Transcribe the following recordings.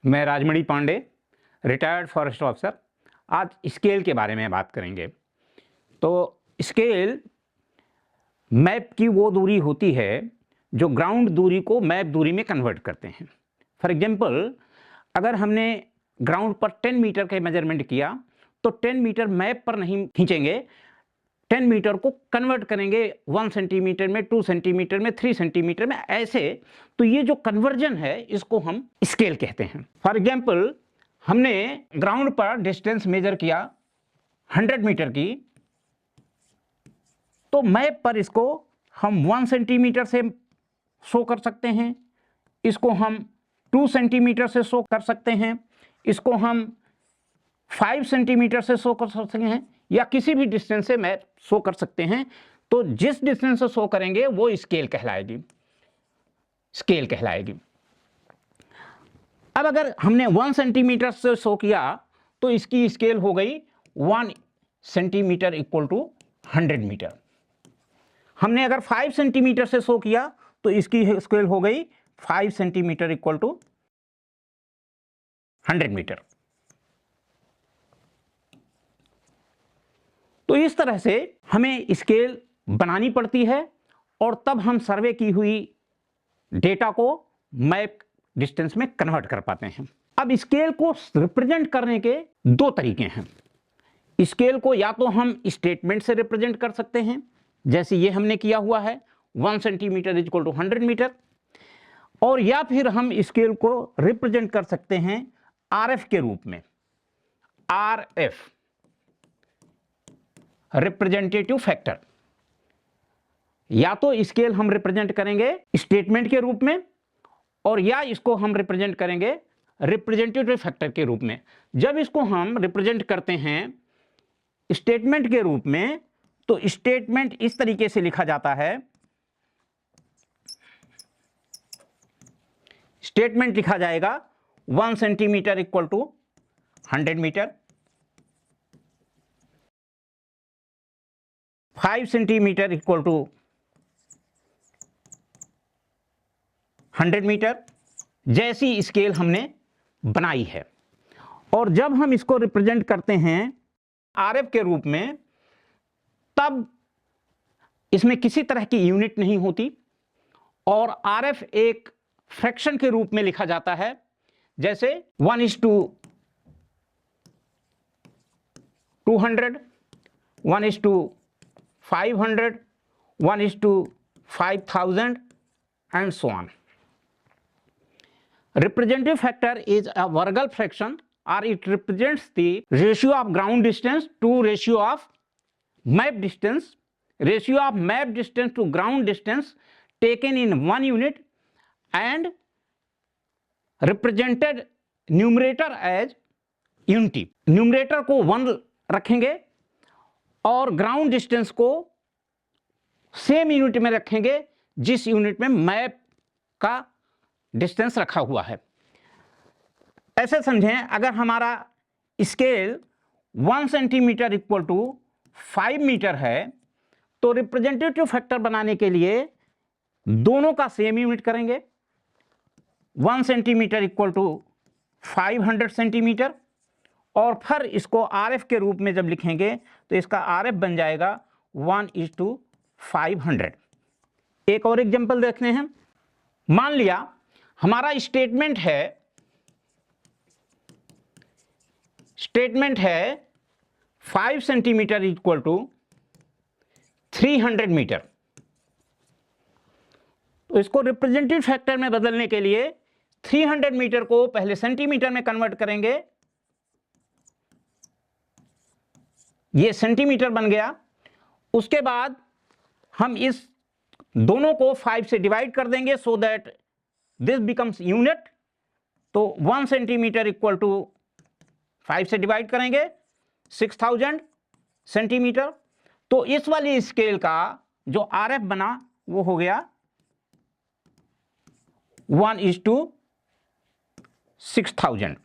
मैं Rajmani Pandey, retired forest officer. आज scale के बारे में बात करेंगे। तो स्केल मैप की वो दूरी होती है जो ग्राउंड दूरी को मैप दूरी में कन्वर्ट करते हैं। फॉर एग्जांपल, अगर हमने ग्राउंड पर 10 मीटर का मेजरमेंट किया तो 10 मीटर मैप पर नहीं खींचेंगे, 10 मीटर को कन्वर्ट करेंगे 1 सेंटीमीटर में, 2 सेंटीमीटर में, 3 सेंटीमीटर में, ऐसे। तो ये जो कन्वर्जन है इसको हम स्केल कहते हैं। फॉर एग्जांपल, हमने ग्राउंड पर डिस्टेंस मेजर किया 100 मीटर की, तो मैप पर इसको हम 1 सेंटीमीटर से शो कर सकते हैं, इसको हम 2 सेंटीमीटर से शो कर सकते हैं, इसको हम 5 सेंटीमीटर से शो कर सकते हैं, या किसी भी डिस्टेंस से मैप शो कर सकते हैं। तो जिस डिस्टेंस से शो करेंगे वो स्केल कहलाएगी। अब अगर हमने 1 सेंटीमीटर से शो किया तो इसकी स्केल हो गई 1 सेंटीमीटर इक्वल टू 100 मीटर। हमने अगर 5 सेंटीमीटर से शो किया तो इसकी स्केल हो गई 5 सेंटीमीटर इक्वल टू 100 मीटर। तो इस तरह से हमें स्केल बनानी पड़ती है और तब हम सर्वे की हुई डेटा को मैप डिस्टेंस में कन्वर्ट कर पाते हैं। अब स्केल को रिप्रेजेंट करने के दो तरीके हैं। स्केल को या तो हम स्टेटमेंट से रिप्रेजेंट कर सकते हैं, जैसे ये हमने किया हुआ है 1 सेंटीमीटर इक्वल टू 100 मीटर, और या फिर हम स्केल को रिप्रेजेंट कर सकते हैं आरएफ के रूप में। RF, representative factor. या तो स्केल हम रिप्रेजेंट करेंगे स्टेटमेंट के रूप में, और या इसको हम रिप्रेजेंट करेंगे रिप्रेजेंटेटिव फैक्टर के रूप में। जब इसको हम रिप्रेजेंट करते हैं स्टेटमेंट के रूप में, तो स्टेटमेंट इस तरीके से लिखा जाता है। स्टेटमेंट लिखा जाएगा 1 centimetre equal to 100 metre, 5 centimetre equal to 100 metre, जैसी स्केल हमने बनाई है। और जब हम इसको रिप्रेजेंट करते हैं आरएफ के रूप में, तब इसमें किसी तरह की यूनिट नहीं होती, और आरएफ एक फ्रैक्शन के रूप में लिखा जाता है, जैसे 1:200, 1:500, 1:5000 and so on. Representative factor is a Vargal fraction, or it represents the ratio of ground distance to ratio of map distance, ratio of map distance to ground distance taken in 1 unit, and represented numerator as unity. Numerator को 1 रखेंगे और ground distance को same unit में रखेंगे जिस unit में map का distance रखा हुआ है। ऐसे समझें, अगर हमारा scale 1 centimetre equal to 5 metre है, तो रिप्रेजेंटेटिव फैक्टर बनाने के लिए दोनों का सेम यूनिट करेंगे। 1 सेंटीमीटर इक्वल टू 500 सेंटीमीटर, और फिर इसको आरएफ के रूप में जब लिखेंगे तो इसका आरएफ बन जाएगा 1:500। एक और एग्जांपल देखते हैं। मान लिया हमारा स्टेटमेंट है 5 सेंटीमीटर इक्वल टू 300 मीटर। तो इसको रिप्रेजेंटेटिव फैक्टर में बदलने के लिए 300 मीटर को पहले सेंटीमीटर में कन्वर्ट करेंगे, ये सेंटीमीटर बन गया। उसके बाद हम इस दोनों को 5 से डिवाइड कर देंगे, so that this becomes unit. तो 1 सेंटीमीटर इक्वल टू 5 से डिवाइड करेंगे 6000 सेंटीमीटर। तो इस वाली स्केल का जो आरएफ बना वो हो गया 1:6000।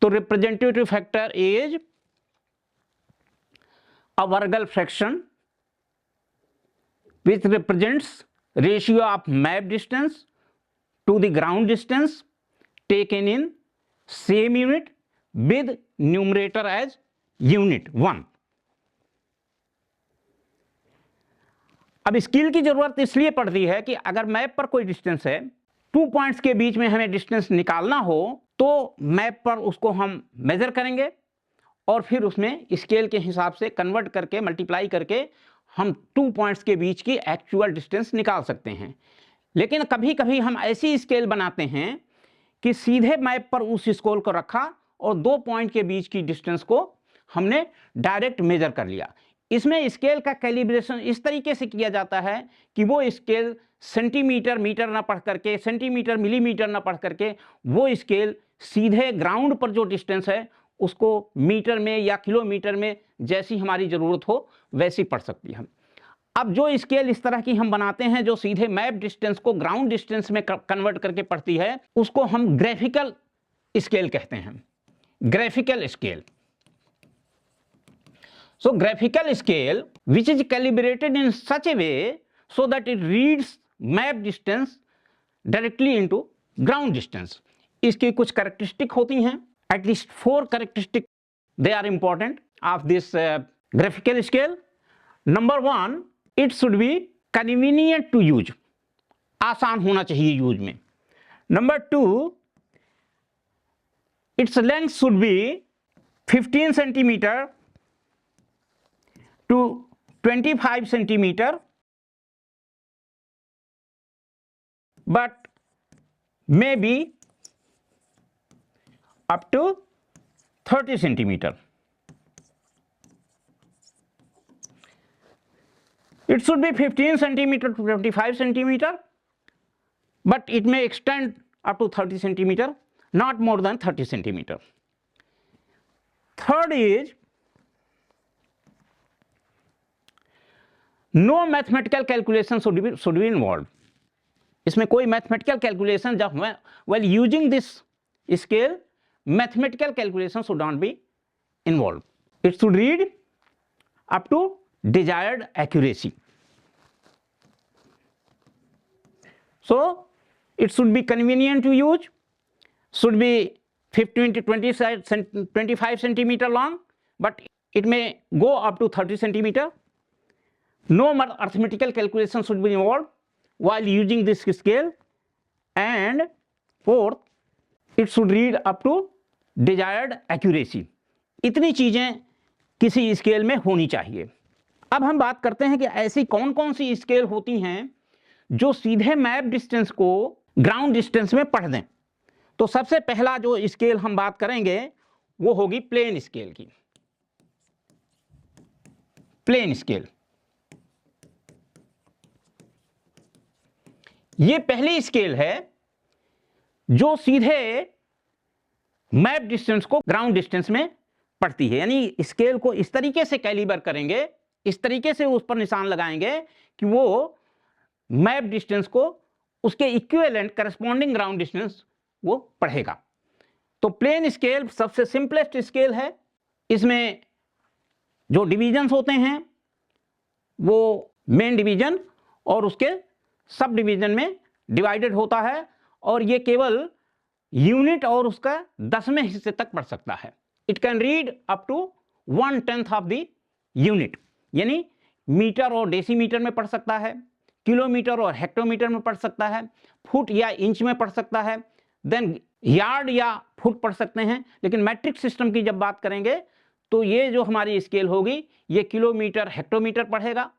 तो representative factor is a Vargal fraction which represents ratio of map distance to the ground distance taken in same unit with numerator as unit 1. अब स्केल की जरूरत इसलिए पड़ती है कि अगर मैप पर कोई डिस्टेंस है, 2 पॉइंट्स के बीच में हमें डिस्टेंस निकालना हो तो मैप पर उसको हम मेजर करेंगे और फिर उसमें स्केल के हिसाब से कन्वर्ट करके मल्टीप्लाई करके हम 2 पॉइंट्स के बीच की एक्चुअल डिस्टेंस निकाल सकते हैं। लेकिन कभी कभी हम ऐसी स्केल बनाते हैं कि सीधे मैप पर उस स्केल को रखा और 2 पॉइंट के बीच की डिस्टेंस को हमने डायरेक्ट मेजर कर लिया। इसमें स्केल का कैलिब्रेशन इस तरीके से किया जाता है कि वो स्केल सेंटीमीटर मीटर ना पढ़ करके, सेंटीमीटर मिलीमीटर ना पढ़ करके, वो स्केल सीधे ग्राउंड पर जो डिस्टेंस है उसको मीटर में या किलोमीटर में जैसी हमारी ज़रूरत हो वैसी पढ़ सकती है। अब जो स्केल इस तरह की हम बनाते हैं जो सीधे मैप डिस्टेंस को ग्राउंड डिस्टेंस में कन्वर्ट करके पढ़ती है, उसको हम ग्राफिकल स्केल कहते हैं। Graphical scale. So graphical scale which is calibrated in such a way so that it reads map distance directly into ground distance. इसकी कुछ कैरेक्टरिस्टिक होती हैं, at least 4 characteristics they are important of this graphical scale. Number 1, it should be convenient to use, आसान होना चाहिए use में. Number 2, its length should be 15 centimeter to 25 centimeter, but may be up to 30 centimeter. It should be 15 centimeter to 25 centimeter, but it may extend up to 30 centimeter, not more than 30 centimeter. Third is, no mathematical calculation should be involve. इसमें कोई mathematical calculation जब while using this scale, mathematical calculation should not be involve. It should read up to desired accuracy. So it should be convenient to use, should be 15 to 25 centimeter long, but it may go up to 30 centimeter. No arithmetical calculation should be involved while using this scale, and fourth, it should read up to desired accuracy. इतनी चीजें किसी scale में होनी चाहिए. अब हम बात करते हैं कि ऐसी कौन कौन सी स्केल होती हैं जो सीधे मैप डिस्टेंस को ग्राउंड डिस्टेंस में पढ़ दें. तो सबसे पहला जो स्केल हम बात करेंगे वो होगी प्लेन स्केल की. प्लेन स्केल ये पहली स्केल है जो सीधे मैप डिस्टेंस को ग्राउंड डिस्टेंस में पढ़ती है. यानी स्केल को इस तरीके से कैलिबर करेंगे, इस तरीके से उस पर निशान लगाएंगे कि वो मैप डिस्टेंस को उसके इक्विवेलेंट करस्पॉन्डिंग ग्राउंड डिस्टेंस वो पढ़ेगा. तो प्लेन स्केल सबसे सिंपलेस्ट स्केल है. इसमें जो डिवीजन्स होते हैं वो मेन डिवीजन और उसके सब डिवीजन में डिवाइडेड होता है, और ये केवल यूनिट और उसका 10वें हिस्से तक पढ़ सकता है. It can read up to 1/10 of the unit. यानी मीटर और डेसीमीटर में पढ़ सकता है, किलोमीटर और हेक्टोमीटर में पढ़ सकता है, फुट या इंच में पढ़ सकता है, देन यार्ड या फुट पढ़ सकते हैं. लेकिन मैट्रिक सिस्टम की जब बात करेंगे तो ये जो हमारी स्केल होगी ये किलोमीटर हेक्टोमीटर पढ़ेगा,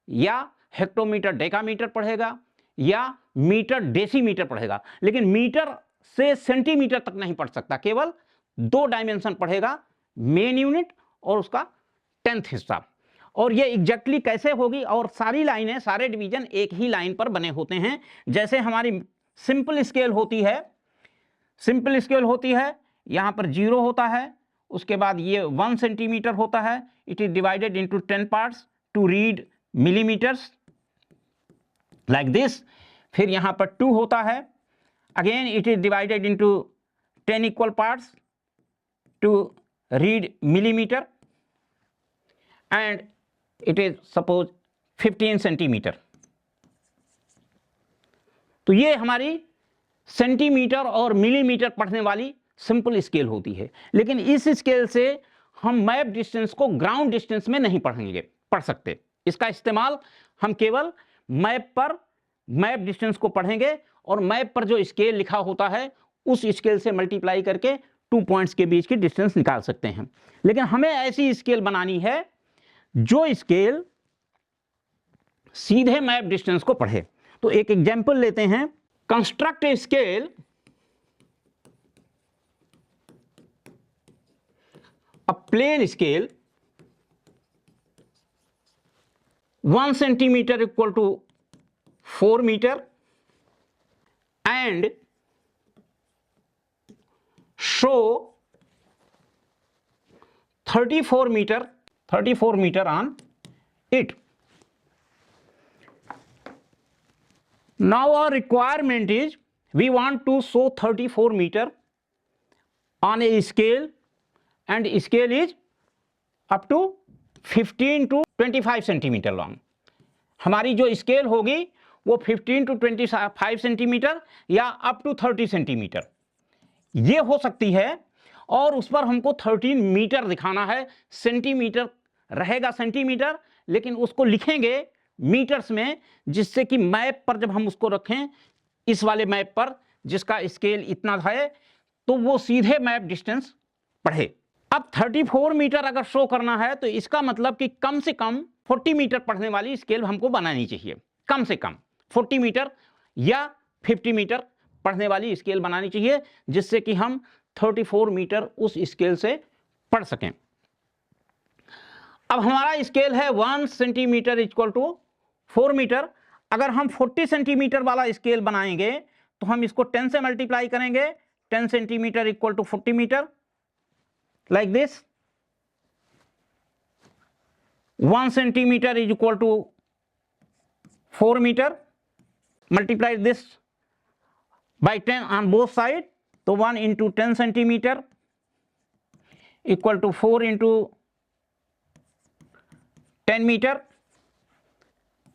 या हेक्टोमीटर डेकामीटर पढ़ेगा, या मीटर डेसीमीटर पढ़ेगा. लेकिन मीटर से सेंटीमीटर तक नहीं पढ़ सकता, केवल 2 डायमेंशन पढ़ेगा, मेन यूनिट और उसका 10th हिस्सा. और ये एग्जैक्टली कैसे होगी, और सारी लाइनें, सारे डिवीजन एक ही लाइन पर बने होते हैं. जैसे हमारी सिंपल स्केल होती है, सिंपल स्केल होती है, यहाँ पर 0 होता है, उसके बाद ये 1 सेंटीमीटर होता है. It is divided into 10 parts to read millimetres like this. फिर यहाँ पर 2 होता है, again it is divided into 10 equal parts to read millimetre, and it is suppose 15 centimetre. तो ये हमारी सेंटीमीटर और मिलीमीटर पढ़ने वाली सिंपल स्केल होती है, लेकिन इस स्केल से हम मैप डिस्टेंस को ग्राउंड डिस्टेंस में नहीं पढ़ सकते। इसका इस्तेमाल हम केवल मैप डिस्टेंस को पढ़ेंगे और मैप पर जो स्केल लिखा होता है उस स्केल से मल्टीप्लाई करके 2 पॉइंट्स के बीच की डिस्टेंस निकाल सकते हैं। लेकिन हमें ऐसी स्केल बनानी है जो स्केल सीधे मैप डिस्टेंस को पढ़े। तो एक एग्जांपल लेते हैं, construct a scale a plane scale 1 centimeter equal to 4 meter and show 34 meter on it. Now our requirement is we want to show 34 meter on a scale and scale is up to 15 to 25 centimetre long. हमारी जो scale होगी वो 15 to 25 centimetre या up to 30 centimetre ये हो सकती है, और उस पर हमको 13 मीटर दिखाना है। सेंटीमीटर रहेगा सेंटीमीटर, लेकिन उसको लिखेंगे मीटर्स में, जिससे कि मैप पर जब हम उसको रखें, इस वाले मैप पर जिसका स्केल इतना है, तो वो सीधे मैप डिस्टेंस पढ़े। अब 34 मीटर अगर शो करना है तो इसका मतलब कि कम से कम 40 मीटर पढ़ने वाली स्केल हमको बनानी चाहिए। कम से कम 40 मीटर या 50 मीटर पढ़ने वाली स्केल बनानी चाहिए, जिससे कि हम 34 मीटर उस स्केल से पढ़ सकें। अब हमारा स्केल है 1 सेंटीमीटर इक्वल टू 4 मीटर। अगर हम 40 सेंटीमीटर वाला स्केल बनाएंगे तो हम इसको 10 से मल्टीप्लाई करेंगे। 10 centimetre equal to 40 metre, like this. 1 centimeter is equal to 4 meter. Multiply this by 10 on both sides. So 1 into 10 centimeter equal to 4 into 10 meter,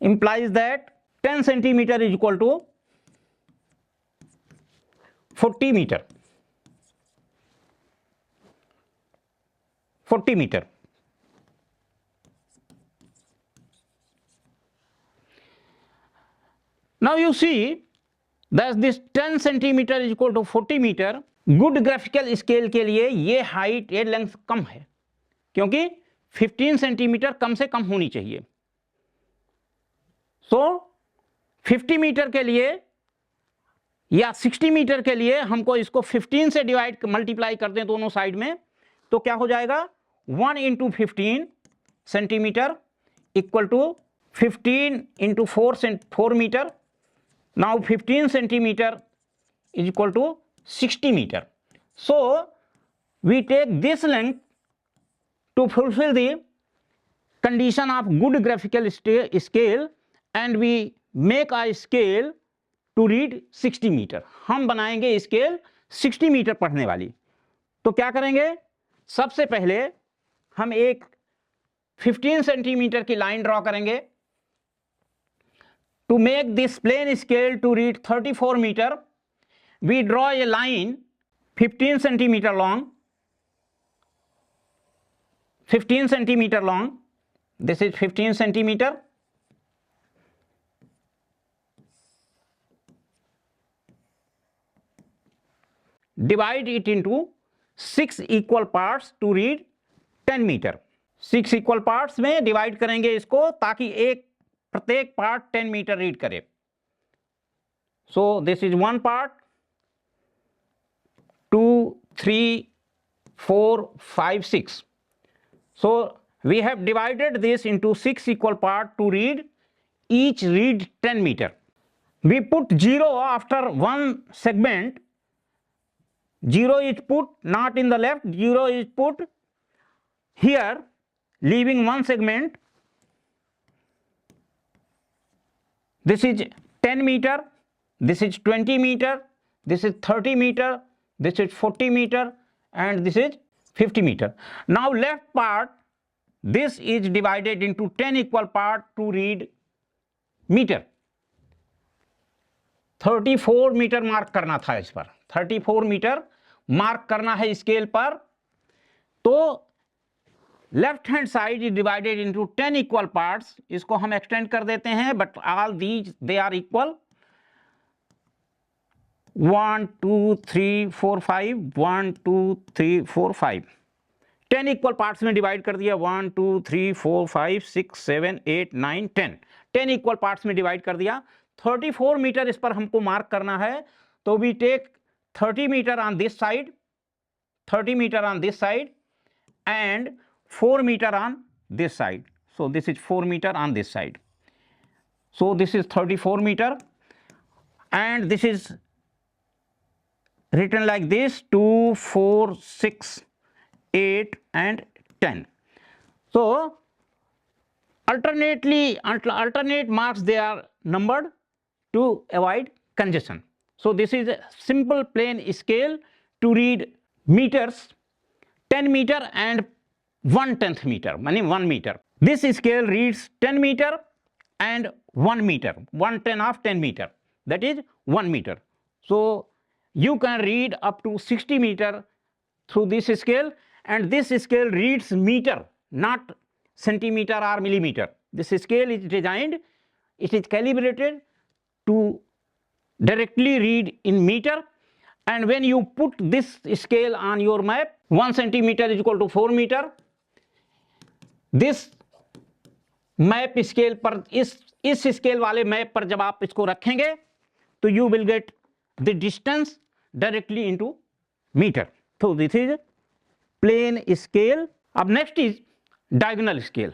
implies that 10 centimeter is equal to 40 meter. 40 meter. Now you see that this 10 centimeter is equal to 40 meter. Good graphical scale के लिए ये height, ये length कम है, क्योंकि 15 centimetre कम से कम होनी चाहिए। सो 50 metre के लिए या 60 मीटर के लिए हमको इसको 15 से मल्टीप्लाई कर दें दोनों साइड में, तो क्या हो जाएगा 1 into 15 centimetre equal to 15 into 4 metre. Now 15 centimetre is equal to 60 meter. So we take this length to fulfill the condition of good graphical scale and we make a scale to read 60 meter. हम बनाएंगे scale 60 metre पढ़ने वाली। तो क्या करेंगे, सबसे पहले हम एक 15 सेंटीमीटर की लाइन ड्रॉ करेंगे। To make this plane scale to read 34 metre, we draw a line 15 centimetre long, 15 centimetre long, this is 15 centimetre. Divide it into 6 equal parts to read 10 metre. 6 equal parts में divide करेंगे इसको, ताकि प्रत्येक part 10 metre read करे। So this is 1 part, 2, 3, 4, 5, 6. So we have divided this into 6 equal part to read, each read 10 meter. We put 0 after one segment. 0 is put not in the left, 0 is put here, leaving one segment. This is 10 meter, this is 20 meter, this is 30 meter, this is 40 meter, and this is 50 meter. Now left part, this is divided into 10 equal part to read meter. 34 metre mark करना था इस पर, 34 metre mark करना है scale पर। तो left hand side is divided into 10 equal parts, इसको हम एक्सटेंड कर देते हैं, but all these they are equal. 1 2 3 4 5 1 2 3 4 5 10 equal parts में डिवाइड कर दिया। 1 2 3 4 5 6 7 8 9 10 10 इक्वल पार्ट्स में डिवाइड कर दिया। 34 मीटर इस पर हमको मार्क करना है, तो we take 30 metre on this side, 30 metre on this side and 4 meter on this side. So this is 4 meter on this side. So this is 34 meter, and this is written like this: 2 4 6 8 and 10. So alternate marks they are numbered to avoid congestion. So this is a simple plain scale to read meters, 10 meter and 1/10 meter, meaning 1 meter. This scale reads 10 meter and 1 meter, 1/10 of 10 meter, that is 1 meter. So you can read up to 60 meter through this scale, and this scale reads meter, not centimeter or millimeter. This scale is designed, it is calibrated to directly read in meter, and when you put this scale on your map, 1 centimeter is equal to 4 meter. This map scale पर, इस scale वाले map पर जब आप इसको रखेंगे तो you will get the distance directly into metre. तो दिस इज प्लेन स्केल. अब नेक्स्ट इज डायगोनल स्केल.